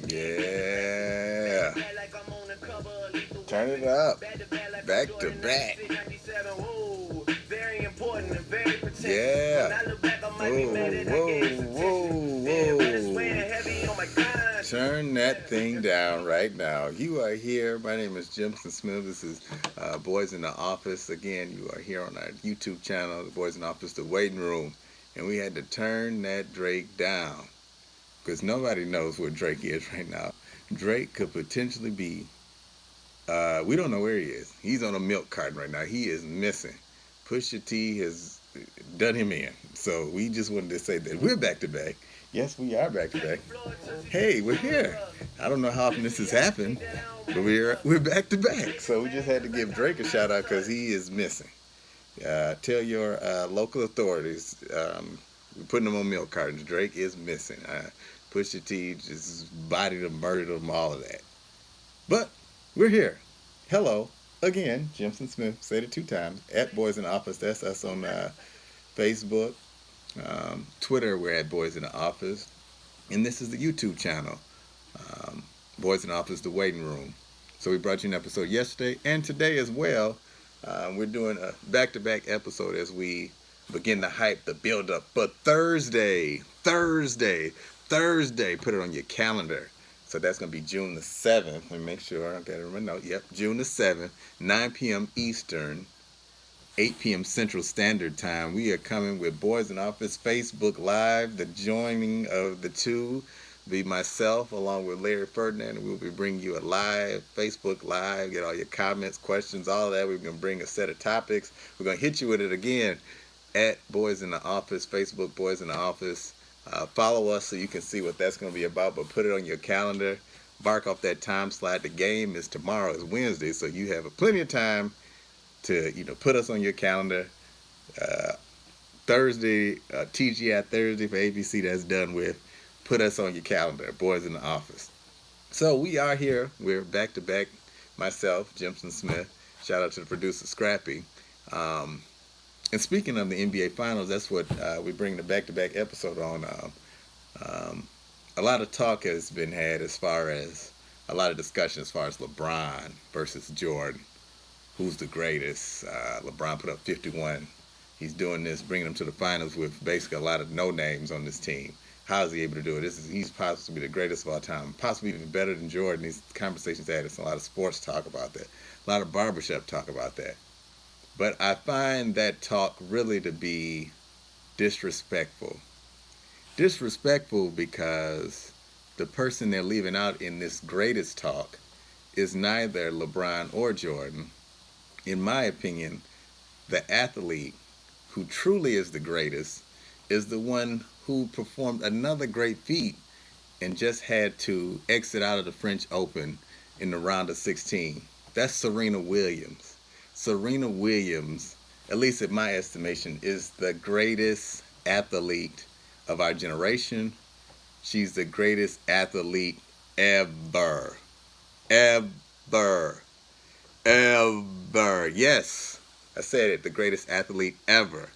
Yeah. Turn it up. Back to back. Yeah. Whoa. Turn that thing down right now. You are here. My name is Jimson Smith. This is Boys in the Office. Again, you are here on our YouTube channel, the Boys in the Office, the Waiting Room. And we had to turn that Drake down because nobody knows where Drake is right now. Drake could potentially be, we don't know where he is. He's on a milk carton right now. He is missing. Pusha T has done him in. So we just wanted to say that we're back to back. Yes, we are back to back. Hey, we're here. I don't know how often this has happened, but we're back to back. So we just had to give Drake a shout out because he is missing. Tell your local authorities, we're putting him on milk cartons. Drake is missing. Pusha T just bodied him, murdered him, all of that. But we're here. Hello again, Jimson Smith. Said it 2 times. At Boys in the Office. That's us on Facebook, Twitter. We're at Boys in the Office, and this is the YouTube channel, Boys in the Office, the Waiting Room. So we brought you an episode yesterday and today as well. We're doing a back-to-back episode as we begin to hype the build-up. But Thursday, put it on your calendar. So that's going to be June the 7th. Let me make sure. I got it in my note. Yep, June the 7th, 9 p.m. Eastern, 8 p.m. Central Standard Time. We are coming with Boys in Office Facebook Live. The joining of the two be myself along with Larry Ferdinand, and we'll be bringing you a live Facebook Live. Get all your comments, questions, all of that. We're going to bring a set of topics. We're going to hit you with it again at Boys in the Office, Facebook Boys in the Office. Follow us so you can see what that's going to be about, but put it on your calendar. Mark off that time slot. The game is tomorrow, is Wednesday, so you have plenty of time to put us on your calendar. Thursday, TGI Thursday for ABC, that's done with. Put us on your calendar, Boys in the Office. So we are here. We're back to back. Myself, Jimson Smith. Shout out to the producer, Scrappy. And speaking of the NBA Finals, that's what we bring the back-to-back episode on. A lot of talk has been had as far as, a lot of discussion as far as LeBron versus Jordan. Who's the greatest? LeBron put up 51. He's doing this, bringing them to the finals with basically a lot of no-names on this team. How is he able to do it? He's possibly the greatest of all time, possibly even better than Jordan. These conversations had us, a lot of sports talk about that, a lot of barbershop talk about that. But I find that talk really to be disrespectful. Disrespectful because the person they're leaving out in this greatest talk is neither LeBron or Jordan. In my opinion, the athlete who truly is the greatest is the one who performed another great feat and just had to exit out of the French Open in the round of 16. That's Serena Williams. Serena Williams, at least in my estimation, is the greatest athlete of our generation. She's the greatest athlete ever. Ever. Ever. Yes, I said it, the greatest athlete ever.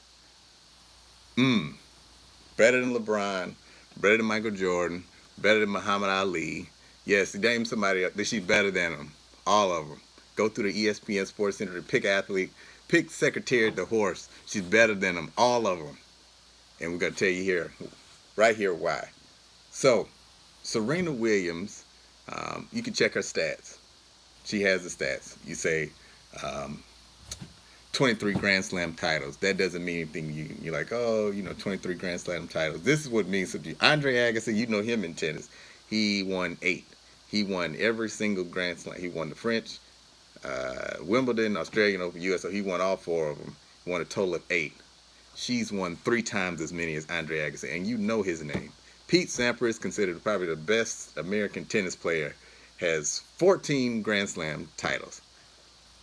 Better than LeBron, better than Michael Jordan, better than Muhammad Ali. Yes, name somebody that she's better than them. All of them. Go through the ESPN Sports Center, pick athlete, pick Secretary the Horse. She's better than them, all of them. And we're going to tell you here, right here, why. So, Serena Williams, you can check her stats. She has the stats. You say 23 Grand Slam titles. That doesn't mean anything. You're like, 23 Grand Slam titles. This is what it means to you. Andre Agassi, you know him in tennis. He won 8. He won every single Grand Slam. He won the French, Wimbledon, Australian Open, US. So he won all 4 of them. He won a total of 8. She's won 3 times as many as Andre Agassi, and you know his name. Pete Sampras, considered probably the best American tennis player, has 14 Grand Slam titles.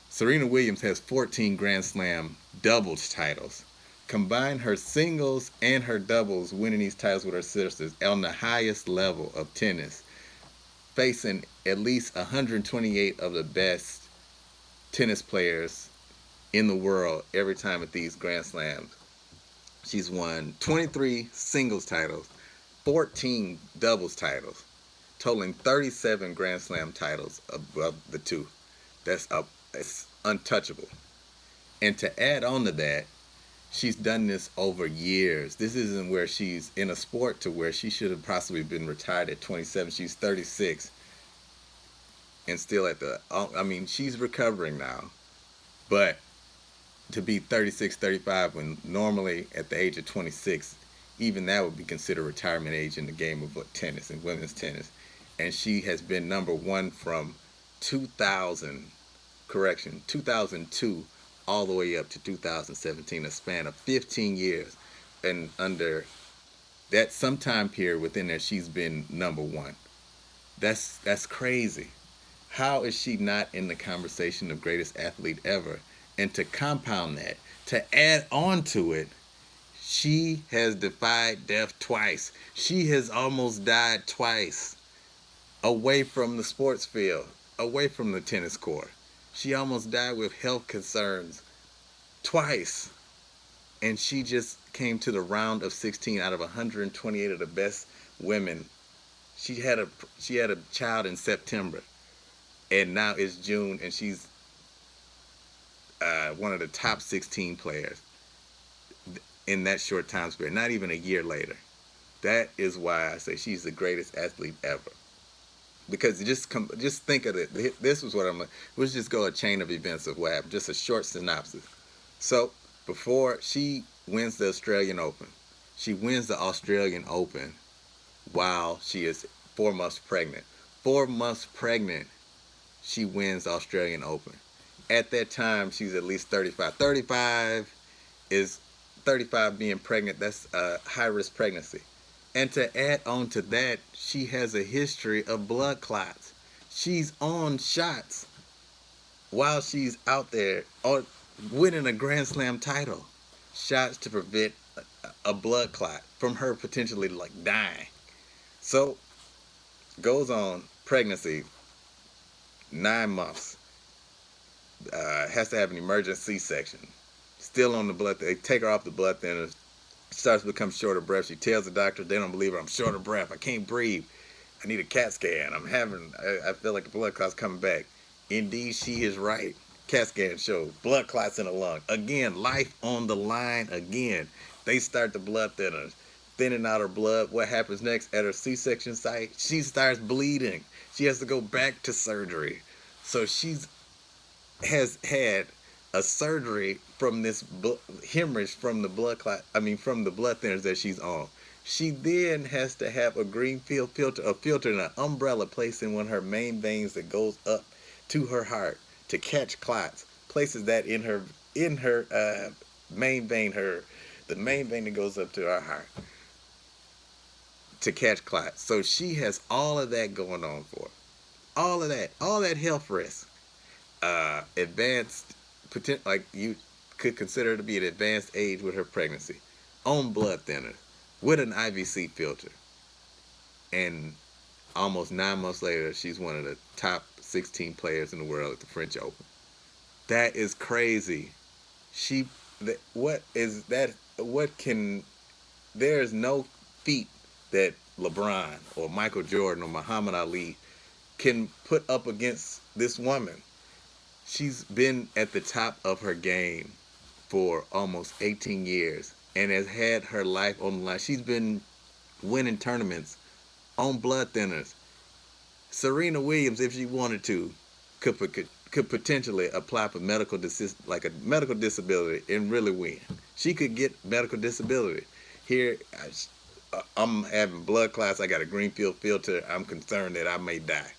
Serena Williams has 14 Grand Slam doubles titles. Combine her singles and her doubles, winning these titles with her sisters on the highest level of tennis, facing at least 128 of the best tennis players in the world every time at these Grand Slams. She's won 23 singles titles, 14 doubles titles, totaling 37 Grand Slam titles above the two. It's untouchable. And to add on to that, she's done this over years. This isn't where she's in a sport to where she should have possibly been retired at 27. She's 36 and still at the, I mean, she's recovering now. But to be 36, 35 when normally at the age of 26, even that would be considered retirement age in the game of tennis and women's tennis. And she has been number one from 2002 all the way up to 2017, a span of 15 years. And under that sometime period within there, she's been number one. That's crazy. How is she not in the conversation of greatest athlete ever? And to compound that, to add on to it, she has defied death twice. She has almost died twice away from the sports field, away from the tennis court. She almost died with health concerns twice. And she just came to the round of 16 out of 128 of the best women. She had a child in September, and now it's June, and she's one of the top 16 players in that short time span, not even a year later. That is why I say she's the greatest athlete ever. Because just think of it. This was what let's just go a chain of events of what happened, just a short synopsis. So before she wins the Australian Open, she wins the Australian Open while she is 4 months pregnant. 4 months pregnant, she wins the Australian Open. At that time, she's at least 35. 35 being pregnant, that's a high-risk pregnancy. And to add on to that, she has a history of blood clots. She's on shots while she's out there winning a Grand Slam title. Shots to prevent a blood clot from her potentially dying. So, goes on, pregnancy, 9 months. Has to have an emergency C-section. Still on the blood, they take her off the blood thinners. Starts to become short of breath. She tells the doctor, they don't believe her. I'm short of breath. I can't breathe. I need a CAT scan. I feel like the blood clot's coming back. Indeed, she is right. CAT scan shows blood clots in the lung. Again, life on the line again. They start the blood thinners, thinning out her blood. What happens next at her C-section site? She starts bleeding. She has to go back to surgery. So she's has had a surgery from this hemorrhage from the blood clot. From the blood thinners that she's on. She then has to have a greenfield filter, and an umbrella placed in one of her main veins that goes up to her heart to catch clots. Places that in her main vein, the main vein that goes up to her heart to catch clots. So she has all of that going on for her. All that health risk. Advanced, like you could consider her to be an advanced age with her pregnancy, on blood thinner, with an IVC filter, and almost 9 months later, she's one of the top 16 players in the world at the French Open. That is crazy. There is no feat that LeBron or Michael Jordan or Muhammad Ali can put up against this woman. She's been at the top of her game for almost 18 years and has had her life on the line. She's been winning tournaments on blood thinners. Serena Williams, if she wanted to, could potentially apply for a medical disability and really win. She could get medical disability. Here, I'm having blood clots. I got a greenfield filter. I'm concerned that I may die.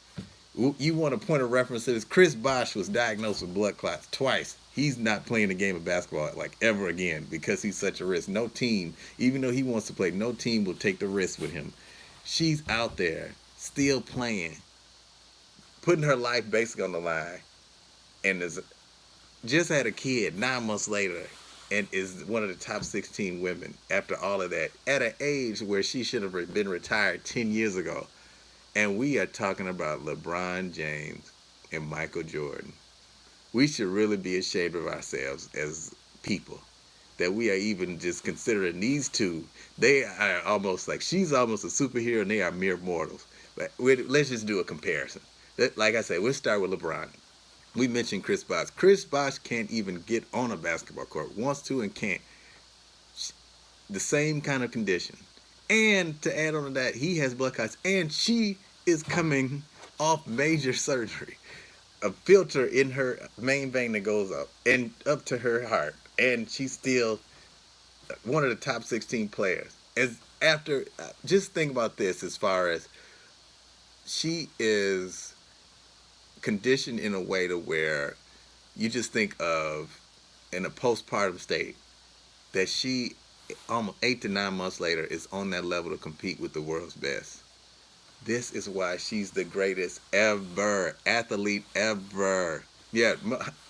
You want a point of reference to this? Chris Bosh was diagnosed with blood clots twice. He's not playing the game of basketball ever again because he's such a risk. No team, even though he wants to play, no team will take the risk with him. She's out there still playing, putting her life basically on the line, and just had a kid 9 months later and is one of the top 16 women after all of that at an age where she should have been retired 10 years ago. And we are talking about LeBron James and Michael Jordan. We should really be ashamed of ourselves as people that we are even just considering these two. They are almost like she's almost a superhero and they are mere mortals. But let's just do a comparison. Like I said, we'll start with LeBron. We mentioned Chris Bosh. Chris Bosh can't even get on a basketball court. Wants to and can't. The same kind of condition. And to add on to that, he has blood clots and she is coming off major surgery. A filter in her main vein that goes up and up to her heart. And she's still one of the top 16 players. As after, just think about this as far as she is conditioned in a way to where you just think of in a postpartum state that she almost 8 to 9 months later is on that level to compete with the world's best. This is why she's the greatest ever athlete ever. Yeah,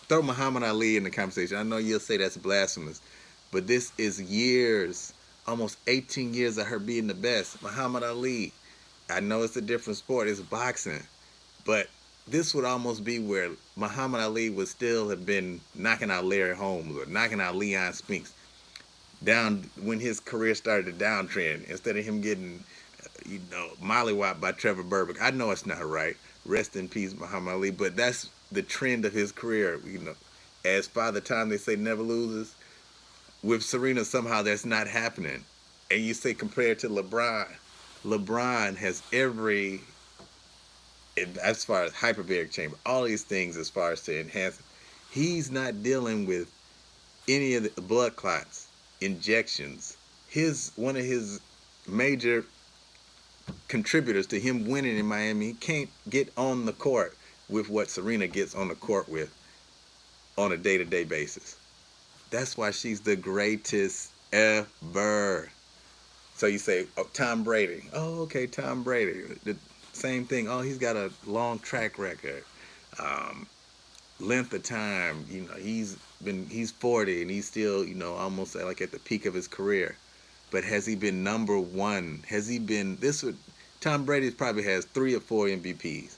throw Muhammad Ali in the conversation. I know you'll say that's blasphemous, but this is years, almost 18 years of her being the best. Muhammad Ali, I know it's a different sport, it's boxing, but this would almost be where Muhammad Ali would still have been knocking out Larry Holmes or knocking out Leon Spinks down when his career started to downtrend, instead of him getting mollywopped by Trevor Burbick. I know it's not right. Rest in peace, Muhammad Ali. But that's the trend of his career. As Father Time, they say, never loses. With Serena, somehow that's not happening. And you say compared to LeBron. LeBron has every, as far as hyperbaric chamber, all these things as far as to enhance. He's not dealing with any of the blood clots, injections. One of his major contributors to him winning in Miami, he can't get on the court with what Serena gets on the court with on a day-to-day basis. That's why she's the greatest ever. So you say, oh, Tom Brady. Oh, okay, Tom Brady. The same thing. Oh, he's got a long track record. Length of time. He's 40 and he's still, almost like at the peak of his career. But has he been number one? Has he been, Tom Brady probably has 3 or 4 MVPs.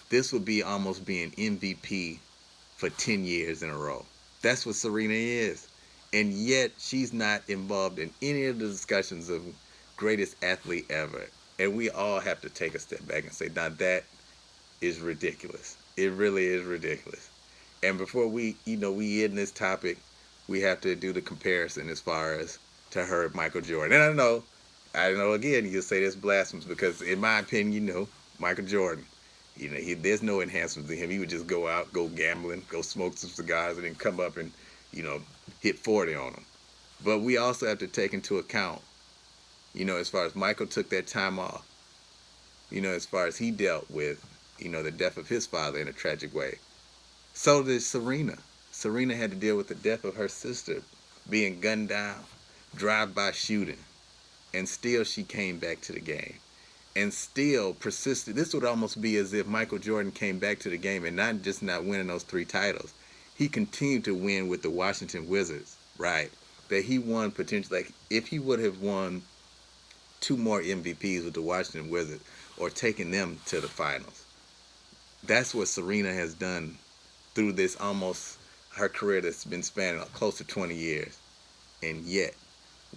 This would be almost being MVP for 10 years in a row. That's what Serena is. And yet she's not involved in any of the discussions of greatest athlete ever. And we all have to take a step back and say, now that is ridiculous. It really is ridiculous. And before we end this topic, we have to do the comparison as far as to her, Michael Jordan. And I know again, you'll say that's blasphemous because in my opinion, Michael Jordan, there's no enhancements to him. He would just go out, go gambling, go smoke some cigars, and then come up and, hit 40 on them. But we also have to take into account, as far as Michael took that time off, as far as he dealt with, the death of his father in a tragic way. So did Serena. Serena had to deal with the death of her sister being gunned down, drive-by shooting, and still she came back to the game and still persisted. This would almost be as if Michael Jordan came back to the game and not winning those 3 titles. He continued to win with the Washington Wizards, right? That he won potentially, like if he would have won 2 more MVPs with the Washington Wizards or taken them to the finals. That's what Serena has done through this almost her career that's been spanning close to 20 years. And yet,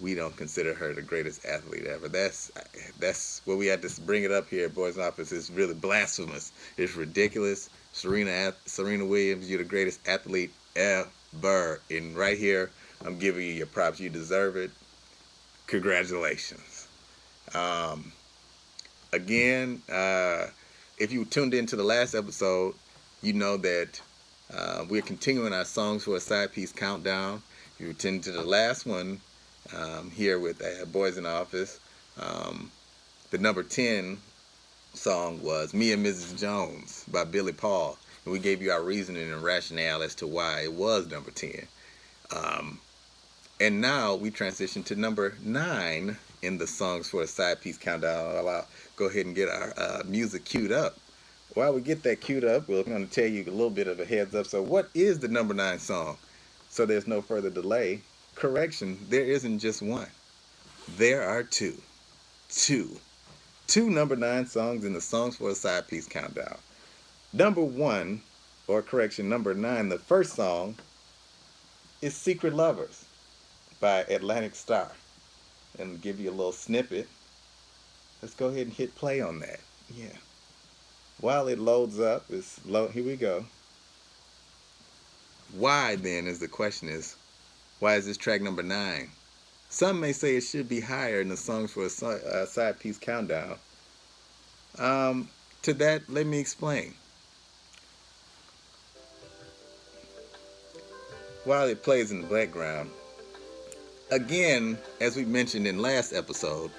we don't consider her the greatest athlete ever. That's what we had to bring it up here at Boys Office. It's really blasphemous. It's ridiculous. Serena Williams, you're the greatest athlete ever. And right here, I'm giving you your props. You deserve it. Congratulations. Again, if you tuned into the last episode, you know that we're continuing our Songs for a Side Piece countdown. If you tuned to the last one, here with Boys in the Office, the number 10 song was Me and Mrs. Jones by Billy Paul. And we gave you our reasoning and rationale as to why it was number 10. And now we transition to number 9 in the Songs for a Side Piece countdown. I'll go ahead and get our music queued up. While we get that queued up, we're going to tell you a little bit of a heads up. So what is the number 9 song? So there's no further delay. Correction, there isn't just one. There are 2. 2 number 9 songs in the Songs for a Side Piece countdown. Number 1, or correction, number 9, the first song is Secret Lovers by Atlantic Star. And give you a little snippet. Let's go ahead and hit play on that. Yeah. While it loads up, here we go. Why then is the question is, why is this track number 9? Some may say it should be higher in the songs for a side piece countdown. To that, let me explain. While it plays in the background, again, as we mentioned in last episode,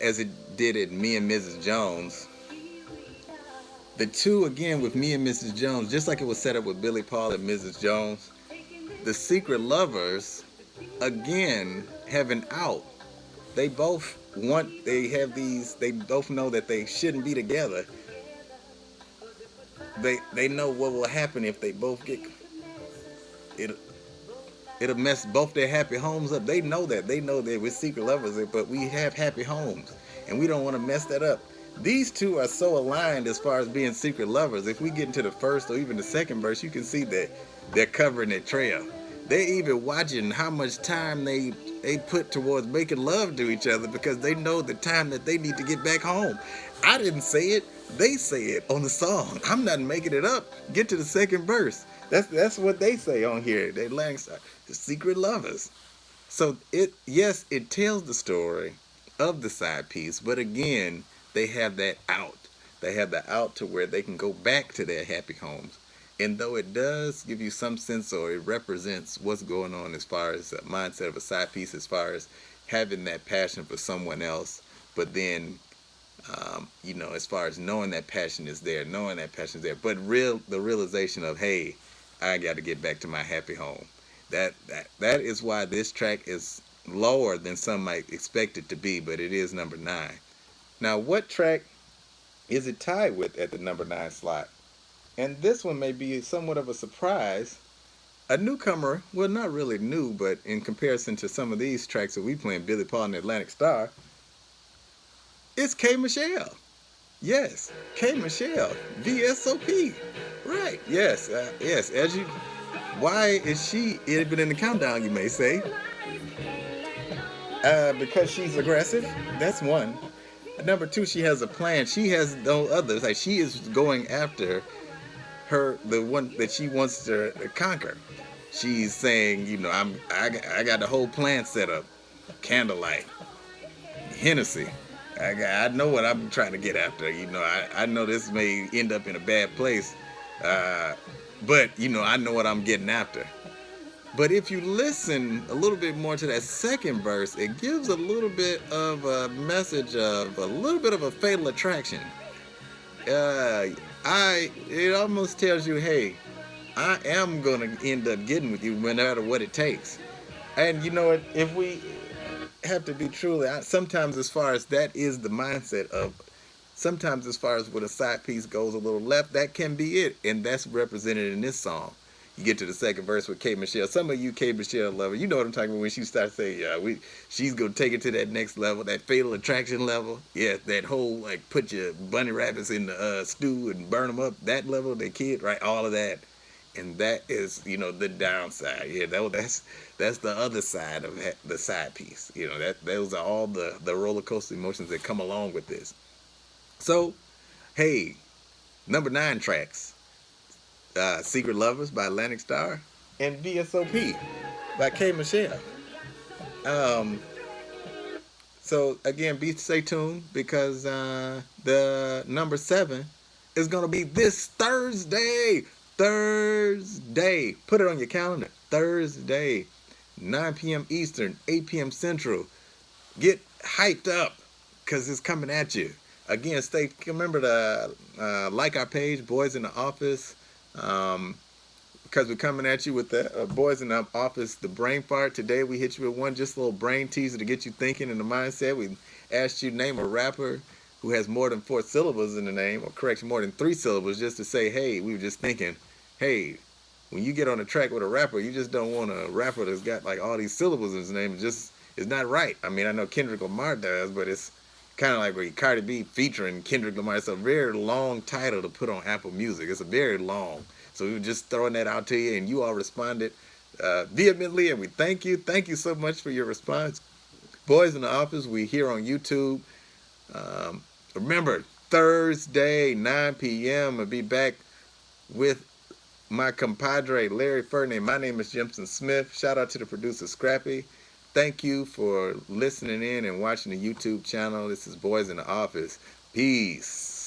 as it did at Me and Mrs. Jones, the two, again, with Me and Mrs. Jones, just like it was set up with Billy Paul and Mrs. Jones, the secret lovers, again, have an out. They both they both know that they shouldn't be together. They know what will happen if they both get, it'll mess both their happy homes up. They know that we're secret lovers, but we have happy homes, and we don't want to mess that up. These two are so aligned as far as being secret lovers. If we get into the first or even the second verse, you can see that they're covering their trail. They're even watching how much time they put towards making love to each other, because they know the time that they need to get back home. I didn't say it. They say it on the song. I'm not making it up. Get to the second verse. That's what they say on here. They like the secret lovers. So it tells the story of the side piece, but again, they have that out. They have the out to where they can go back to their happy homes. And though it does give you some sense, or it represents what's going on as far as the mindset of a side piece, as far as having that passion for someone else, but then, as far as knowing that passion is there, but the realization of, hey, I got to get back to my happy home. That is why this track is lower than some might expect it to be, but it is number 9. Now, what track is it tied with at the number 9 slot? And this one may be somewhat of a surprise. A newcomer, well, not really new, but in comparison to some of these tracks that we play in Billy Paul and Atlantic Star, it's K. Michelle. Yes, K. Michelle, VSOP. Right, yes. Why is she even in the countdown, you may say? Because she's aggressive. That's one. Number 2, she has a plan. She has no others. Like, she is going after the one that she wants to conquer. She's saying, I got the whole plan set up. Candlelight, Hennessy. I know what I'm trying to get after. I know this may end up in a bad place, but I know what I'm getting after. But if you listen a little bit more to that second verse, it gives a little bit of a message of a little bit of a fatal attraction. It almost tells you, hey, I am going to end up getting with you no matter what it takes. And you know what, if we have to be truly, sometimes as far as that is the mindset of, sometimes as far as when a side piece goes a little left, that can be it. And that's represented in this song. You get to the second verse with K. Michelle. Some of you K. Michelle lovers, you know what I'm talking about when she starts saying, she's going to take it to that next level, that fatal attraction level. Yeah, that whole, like, put your bunny rabbits in the stew and burn them up, that level, the kid, right, all of that. And that is, the downside. Yeah, that's the other side of the side piece. Those are all the roller coaster emotions that come along with this. So, hey, number 9 tracks. Secret Lovers by Atlantic Star, and VSOP by K. Michelle. So again, stay tuned, because the number 7 is going to be this Thursday. Put it on your calendar. Thursday, 9 p.m. Eastern, 8 p.m. Central. Get hyped up, because it's coming at you. Again, remember to like our page, Boys in the Office. Because we're coming at you with the Boys in the Office, the brain fart. Today we hit you with one just a little brain teaser to get you thinking in the mindset. We asked you to name a rapper who has more than 4 syllables in the name, or correction, more than 3 syllables, just to say, hey, we were just thinking, hey, when you get on a track with a rapper, you just don't want a rapper that's got like all these syllables in his name. It's not right. I mean, I know Kendrick Lamar does, but it's kind of like where Cardi B featuring Kendrick Lamar. It's a very long title to put on Apple Music. It's a very long. So we were just throwing that out to you, and you all responded vehemently, and we thank you. Thank you so much for your response. Boys in the Office, we here on YouTube. Um, Remember, Thursday, 9 p.m., I'll be back with my compadre, Larry Ferdinand. My name is Jimson Smith. Shout out to the producer, Scrappy. Thank you for listening in and watching the YouTube channel. This is Boys in the Office. Peace.